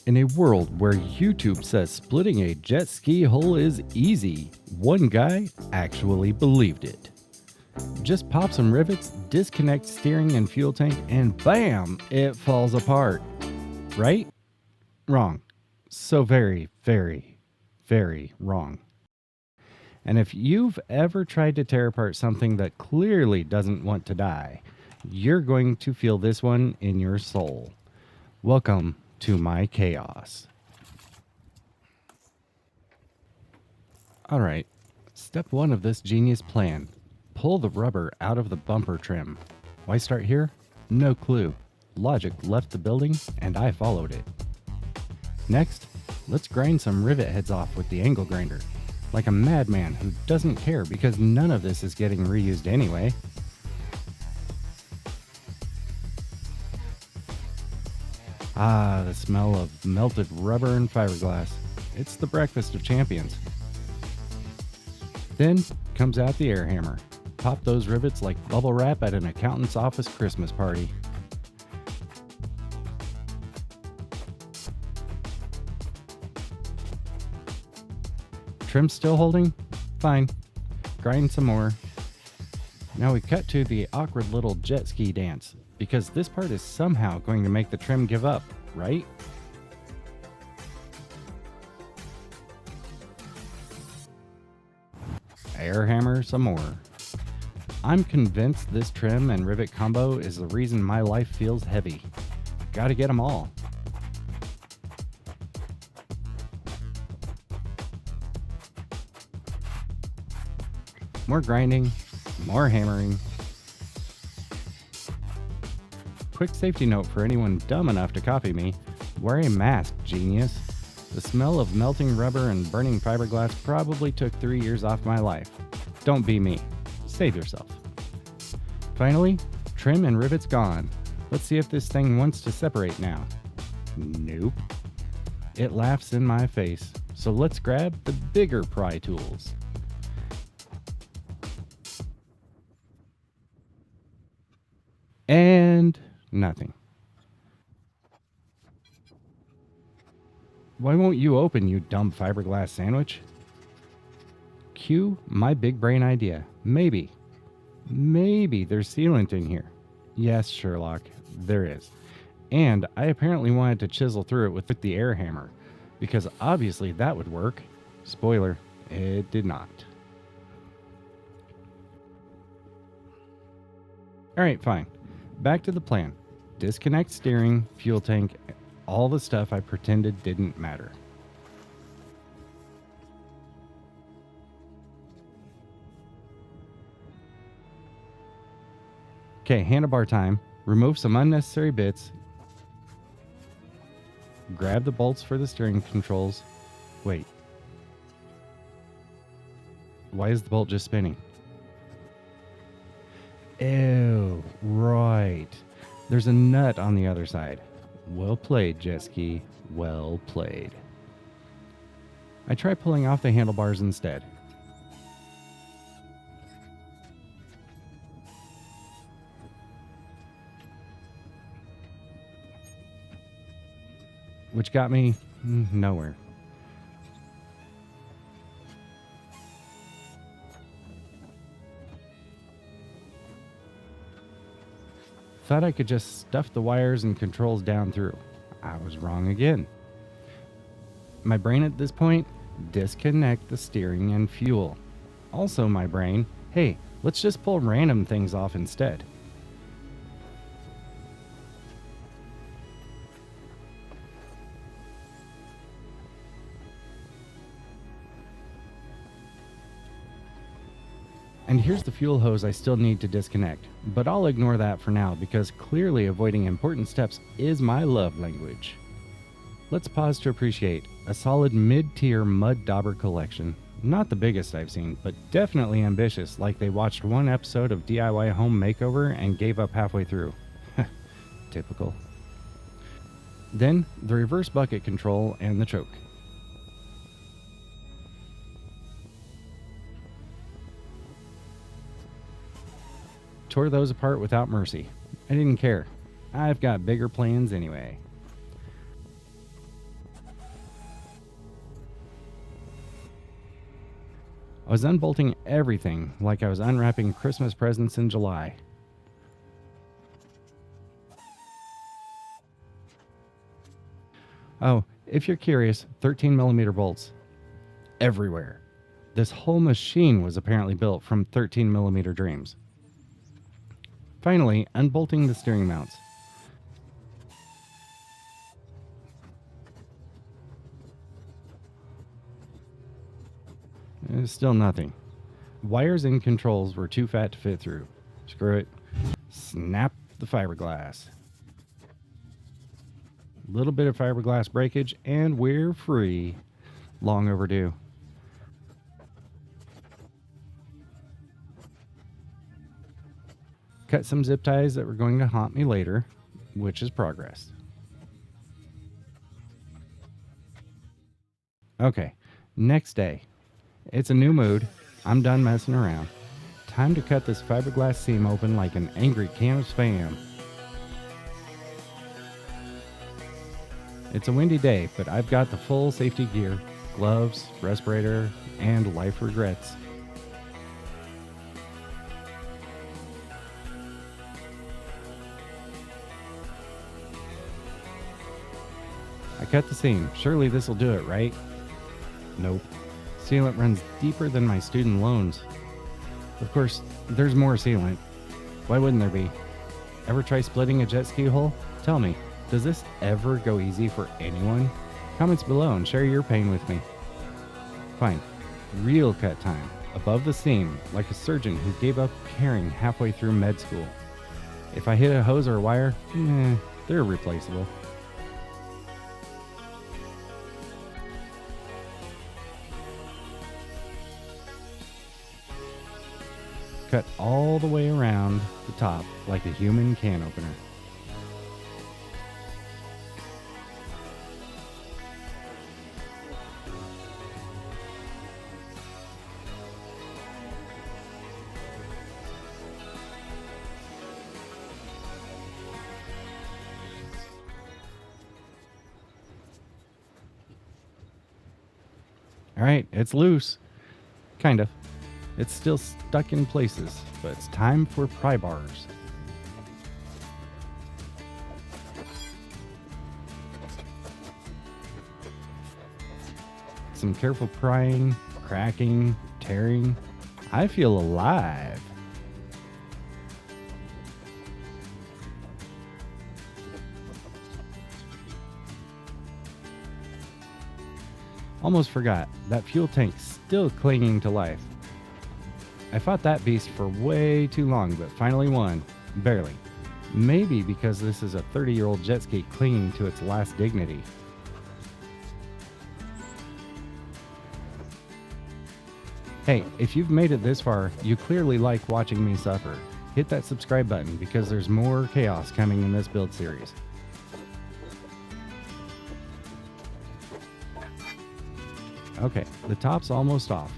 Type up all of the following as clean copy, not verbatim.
In a world where YouTube says splitting a jet ski hull is easy, one guy actually believed it. Just pop some rivets, disconnect steering and fuel tank, and bam, it falls apart. Right? Wrong. So very, very, very wrong. And if you've ever tried to tear apart something that clearly doesn't want to die, you're going to feel this one in your soul. Welcome to my chaos. All right, step one of this genius plan. Pull the rubber out of the bumper trim. Why start here? No clue. Logic left the building and I followed it. Next, let's grind some rivet heads off with the angle grinder. Like a madman who doesn't care because none of this is getting reused anyway. Ah, the smell of melted rubber and fiberglass. It's the breakfast of champions. Then comes out the air hammer. Pop those rivets like bubble wrap at an accountant's office Christmas party. Trim still holding? Fine. Grind some more. Now we cut to the awkward little jet ski dance, because this part is somehow going to make the trim give up, right? Air hammer some more. I'm convinced this trim and rivet combo is the reason my life feels heavy. Gotta get them all. More grinding, more hammering. Quick safety note for anyone dumb enough to copy me. Wear a mask, genius. The smell of melting rubber and burning fiberglass probably took 3 years off my life. Don't be me. Save yourself. Finally, trim and rivets gone. Let's see if this thing wants to separate now. Nope. It laughs in my face. So let's grab the bigger pry tools. And nothing. Why won't you open, you dumb fiberglass sandwich? Cue my big brain idea. Maybe there's sealant in here. Yes, Sherlock, there is. And I apparently wanted to chisel through it with the air hammer, because obviously that would work. Spoiler, it did not. Alright, fine. Back to the plan. Disconnect steering, fuel tank, all the stuff I pretended didn't matter. Okay, handlebar time. Remove some unnecessary bits. Grab the bolts for the steering controls. Wait. Why is the bolt just spinning? Ew, right. There's a nut on the other side. Well played, Jesky. Well played. I try pulling off the handlebars instead. Which got me nowhere. Thought I could just stuff the wires and controls down through. I was wrong again. My brain at this point, disconnect the steering and fuel. Also my brain, hey, let's just pull random things off instead. And here's the fuel hose I still need to disconnect, but I'll ignore that for now because clearly avoiding important steps is my love language. Let's pause to appreciate a solid mid-tier mud dauber collection. Not the biggest I've seen, but definitely ambitious, like they watched one episode of DIY Home Makeover and gave up halfway through. Typical. Then, the reverse bucket control and the choke. Tore those apart without mercy. I didn't care. I've got bigger plans anyway. I was unbolting everything like I was unwrapping Christmas presents in July. Oh, if you're curious, 13mm bolts everywhere. This whole machine was apparently built from 13mm dreams. Finally, unbolting the steering mounts. Still nothing. Wires and controls were too fat to fit through. Screw it. Snap the fiberglass. Little bit of fiberglass breakage and we're free. Long overdue. Cut some zip ties that were going to haunt me later, which is progress. Okay, next day. It's a new mood. I'm done messing around. Time to cut this fiberglass seam open like an angry can of Spam. It's a windy day, but I've got the full safety gear, gloves, respirator, and life regrets. I cut the seam. Surely this'll do it, right? Nope. Sealant runs deeper than my student loans. Of course, there's more sealant. Why wouldn't there be? Ever try splitting a jet ski hole? Tell me, does this ever go easy for anyone? Comments below and share your pain with me. Fine. Real cut time. Above the seam, like a surgeon who gave up caring halfway through med school. If I hit a hose or a wire, they're replaceable. Cut all the way around the top like a human can opener. All right, it's loose. Kind of. It's still stuck in places, but it's time for pry bars. Some careful prying, cracking, tearing. I feel alive. Almost forgot, that fuel tank's still clinging to life. I fought that beast for way too long, but finally won. Barely. Maybe because this is a 30-year-old jet ski clinging to its last dignity. Hey, if you've made it this far, you clearly like watching me suffer. Hit that subscribe button because there's more chaos coming in this build series. Okay, the top's almost off.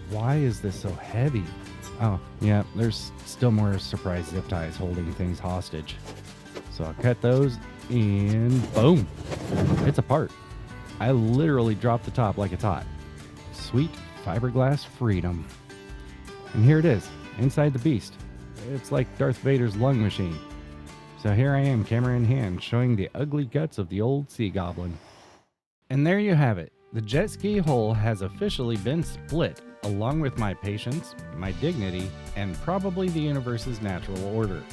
Why is this so heavy? Oh, yeah, there's still more surprise zip ties holding things hostage. So I'll cut those and boom, it's apart. I literally dropped the top like it's hot. Sweet fiberglass freedom. And here it is, inside the beast. It's like Darth Vader's lung machine. So here I am, camera in hand, showing the ugly guts of the old sea goblin. And there you have it. The jet ski hull has officially been split, along with my patience, my dignity, and probably the universe's natural order.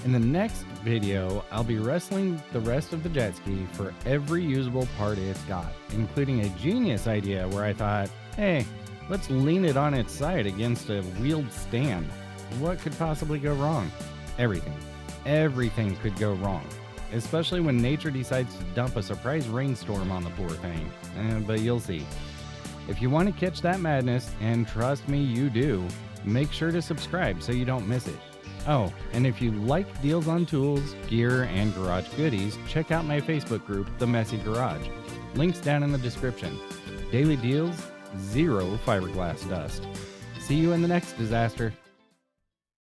In the next video, I'll be wrestling the rest of the jet ski for every usable part it's got, including a genius idea where I thought, hey, let's lean it on its side against a wheeled stand. What could possibly go wrong? Everything. Everything could go wrong. Especially when nature decides to dump a surprise rainstorm on the poor thing. But you'll see. If you want to catch that madness, and trust me you do, make sure to subscribe so you don't miss it. Oh, and if you like deals on tools, gear, and garage goodies, check out my Facebook group, The Messy Garage. Links down in the description. Daily deals, zero fiberglass dust. See you in the next disaster.